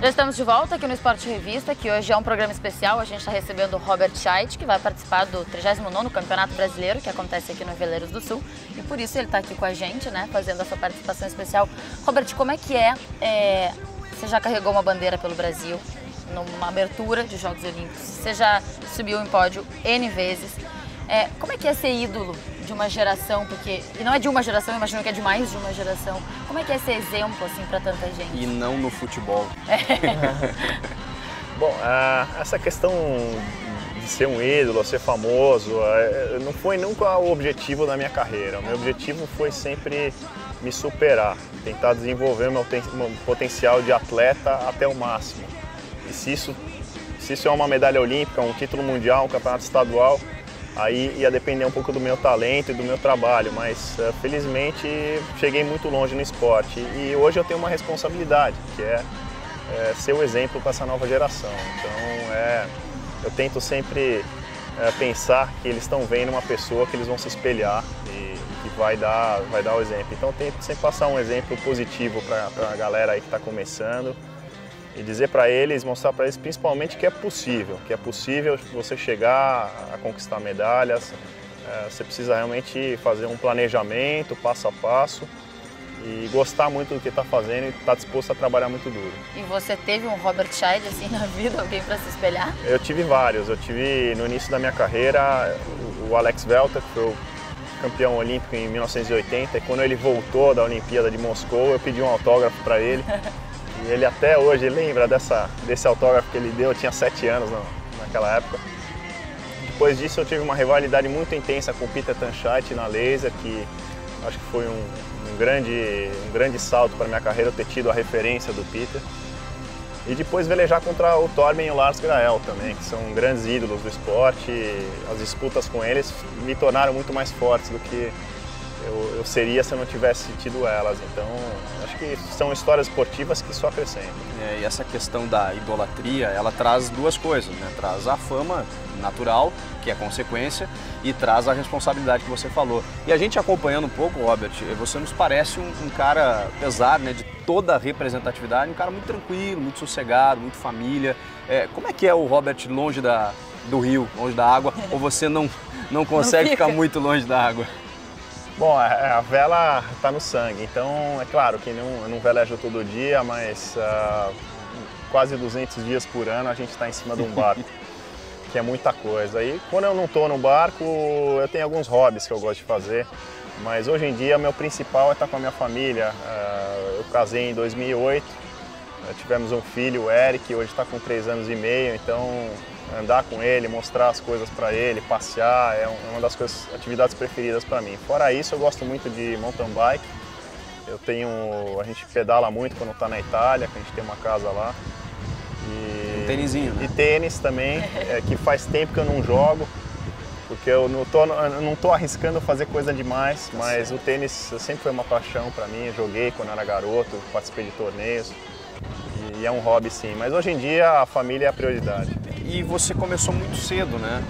Já estamos de volta aqui no Esporte Revista, que hoje é um programa especial. A gente está recebendo o Robert Scheidt, que vai participar do 39º Campeonato Brasileiro, que acontece aqui no Veleiros do Sul. E por isso ele está aqui com a gente, né, fazendo essa participação especial. Robert, como é que você já carregou uma bandeira pelo Brasil, numa abertura de Jogos Olímpicos, você já subiu em pódio N vezes. Como é que é ser ídolo de uma geração, e não é de uma geração, eu imagino que é de mais de uma geração. Como é que é ser exemplo assim para tanta gente? E não no futebol. Bom, essa questão de ser um ídolo, ser famoso, não foi nunca o objetivo da minha carreira. O meu objetivo foi sempre me superar, tentar desenvolver meu potencial de atleta até o máximo. E se isso é uma medalha olímpica, um título mundial, um campeonato estadual, aí ia depender um pouco do meu talento e do meu trabalho, mas felizmente cheguei muito longe no esporte e hoje eu tenho uma responsabilidade, que é ser o exemplo para essa nova geração. Então eu tento sempre pensar que eles estão vendo uma pessoa que eles vão se espelhar e que vai dar o exemplo. Então eu tento sempre passar um exemplo positivo para a galera aí que está começando e dizer para eles, mostrar para eles principalmente que é possível você chegar a conquistar medalhas. Você precisa realmente fazer um planejamento passo a passo e gostar muito do que está fazendo e estar disposto a trabalhar muito duro. E você teve um Robert Scheidt assim na vida, alguém para se espelhar? Eu tive vários. Eu tive no início da minha carreira o Alex Welter, que foi o campeão olímpico em 1980, e quando ele voltou da Olimpíada de Moscou, eu pedi um autógrafo para ele. E ele até hoje lembra desse autógrafo que ele deu, eu tinha 7 anos naquela época. Depois disso eu tive uma rivalidade muito intensa com o Peter Tanchait na laser, que acho que foi um grande salto para a minha carreira eu ter tido a referência do Peter. E depois velejar contra o Torben e o Lars Grael também, que são grandes ídolos do esporte. As disputas com eles me tornaram muito mais fortes do que eu seria se eu não tivesse tido elas. Então, acho que são histórias esportivas que só acrescentam. E essa questão da idolatria, ela traz duas coisas, né? Traz a fama natural, que é consequência, e traz a responsabilidade que você falou. E a gente acompanhando um pouco, Robert, você nos parece um cara, apesar, né, de toda a representatividade, um cara muito tranquilo, muito sossegado, muito família. Como é que é o Robert longe do rio, longe da água, ou você não consegue ficar muito longe da água? Bom, a vela está no sangue, então é claro que eu não velejo todo dia, mas quase 200 dias por ano a gente está em cima de um barco, que é muita coisa. E quando eu não estou no barco, eu tenho alguns hobbies que eu gosto de fazer, mas hoje em dia meu principal é estar com a minha família. Eu casei em 2008, tivemos um filho, o Eric, hoje está com 3 anos e meio, então andar com ele, mostrar as coisas para ele, passear, é uma das atividades preferidas para mim. Fora isso, eu gosto muito de mountain bike. A gente pedala muito quando está na Itália, que a gente tem uma casa lá. Um tênisinho, né? E tênis também, que faz tempo que eu não jogo, porque eu não tô arriscando fazer coisa demais, mas o tênis sempre foi uma paixão para mim. Eu joguei quando era garoto, participei de torneios. E é um hobby, sim, mas hoje em dia a família é a prioridade. E você começou muito cedo, né?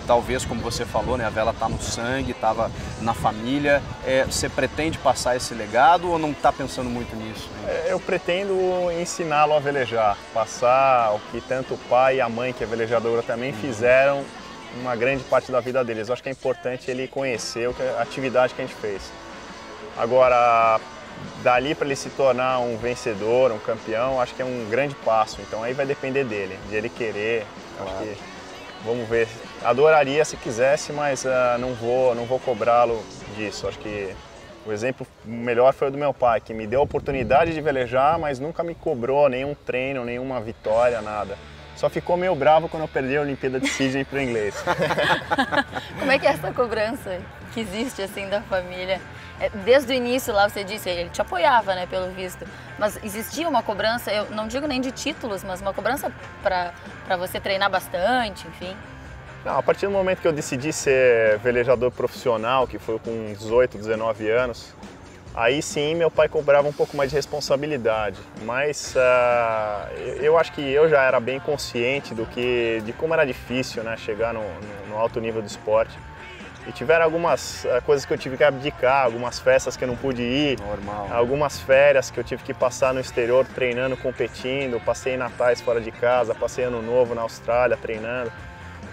Talvez, como você falou, né, a vela está no sangue, estava na família. Você pretende passar esse legado ou não está pensando muito nisso? Eu pretendo ensiná-lo a velejar, passar o que tanto o pai e a mãe, que é velejadora, também fizeram uma grande parte da vida deles. Eu acho que é importante ele conhecer a atividade que a gente fez. Agora, dali para ele se tornar um vencedor, um campeão, acho que é um grande passo. Então aí vai depender dele, de ele querer. Claro. Acho que vamos ver. Adoraria se quisesse, mas não vou cobrá-lo disso. Acho que o exemplo melhor foi o do meu pai, que me deu a oportunidade de velejar, mas nunca me cobrou nenhum treino, nenhuma vitória, nada. Só ficou meio bravo quando eu perdi a Olimpíada de Sydney para o inglês. Como é que é essa cobrança que existe assim da família? Desde o início lá você disse, ele te apoiava, né, pelo visto, mas existia uma cobrança, eu não digo nem de títulos, mas uma cobrança para você treinar bastante, enfim? Não, a partir do momento que eu decidi ser velejador profissional, que foi com 18, 19 anos, aí sim meu pai cobrava um pouco mais de responsabilidade, mas eu acho que eu já era bem consciente de como era difícil, né, chegar no alto nível do esporte. E tiveram algumas coisas que eu tive que abdicar, algumas festas que eu não pude ir, Normal. algumas férias que eu tive que passar no exterior treinando, competindo, passei natais fora de casa, passei ano novo na Austrália treinando.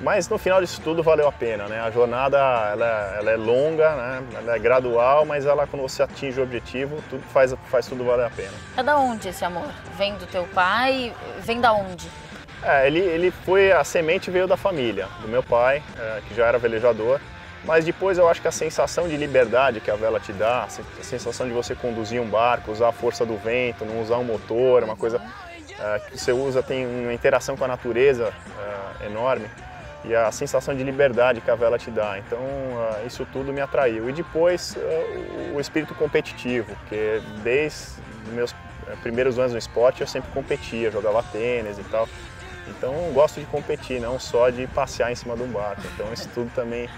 Mas no final disso tudo valeu a pena, né? A jornada ela é longa, né? Ela é gradual, mas quando você atinge o objetivo, tudo faz tudo valer a pena. É da onde esse amor? Vem do teu pai? Vem da onde? A semente veio da família, do meu pai, que já era velejador. Mas depois eu acho que a sensação de liberdade que a vela te dá, a sensação de você conduzir um barco, usar a força do vento, não usar um motor, uma coisa que você usa, tem uma interação com a natureza enorme. E a sensação de liberdade que a vela te dá. Então isso tudo me atraiu. E depois o espírito competitivo, porque desde os meus primeiros anos no esporte eu sempre competia, jogava tênis e tal. Então eu gosto de competir, não só de passear em cima de um barco. Então isso tudo também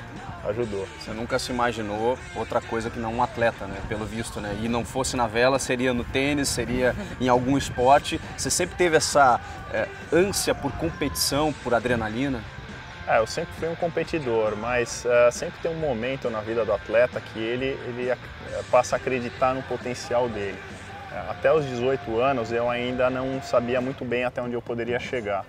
ajudou. Você nunca se imaginou outra coisa que não um atleta, né? Pelo visto, né? E não fosse na vela, seria no tênis, seria em algum esporte. Você sempre teve essa ânsia por competição, por adrenalina? Eu sempre fui um competidor, mas sempre tem um momento na vida do atleta que ele passa a acreditar no potencial dele. Até os 18 anos eu ainda não sabia muito bem até onde eu poderia chegar.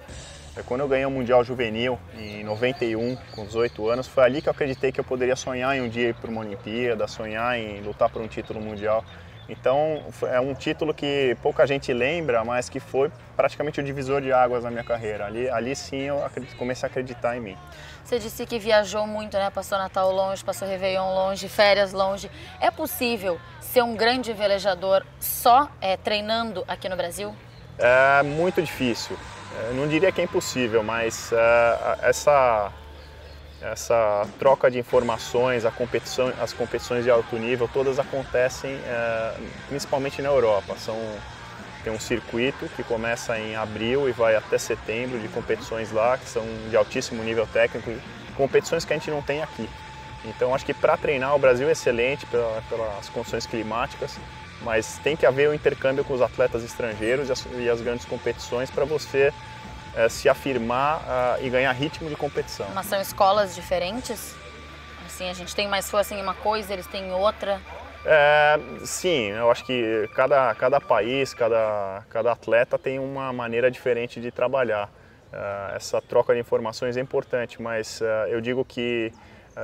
Quando eu ganhei o Mundial Juvenil, em 91, com 18 anos, foi ali que eu acreditei que eu poderia sonhar em um dia ir para uma Olimpíada, sonhar em lutar por um título mundial. Então é um título que pouca gente lembra, mas que foi praticamente o divisor de águas na minha carreira. Ali sim eu comecei a acreditar em mim. Você disse que viajou muito, né? Passou Natal longe, passou Réveillon longe, férias longe. É possível ser um grande velejador só treinando aqui no Brasil? É muito difícil. Eu não diria que é impossível, mas essa troca de informações, as competições de alto nível, todas acontecem principalmente na Europa. Tem um circuito que começa em abril e vai até setembro de competições lá, que são de altíssimo nível técnico, competições que a gente não tem aqui. Então acho que para treinar o Brasil é excelente pelas condições climáticas, mas tem que haver um intercâmbio com os atletas estrangeiros e as grandes competições para você se afirmar e ganhar ritmo de competição. Mas são escolas diferentes? Assim, a gente tem mais força em uma coisa, eles têm outra? Sim, eu acho que cada país, cada atleta tem uma maneira diferente de trabalhar. Essa troca de informações é importante, mas eu digo que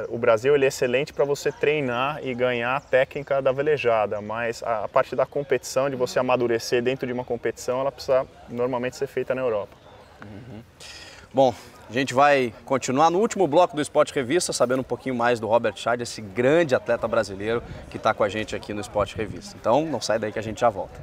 o Brasil ele é excelente para você treinar e ganhar a técnica da velejada, mas a parte da competição, de você amadurecer dentro de uma competição, ela precisa normalmente ser feita na Europa. Uhum. Bom, a gente vai continuar no último bloco do Esporte Revista, sabendo um pouquinho mais do Robert Scheid, esse grande atleta brasileiro que está com a gente aqui no Esporte Revista. Então, não sai daí que a gente já volta.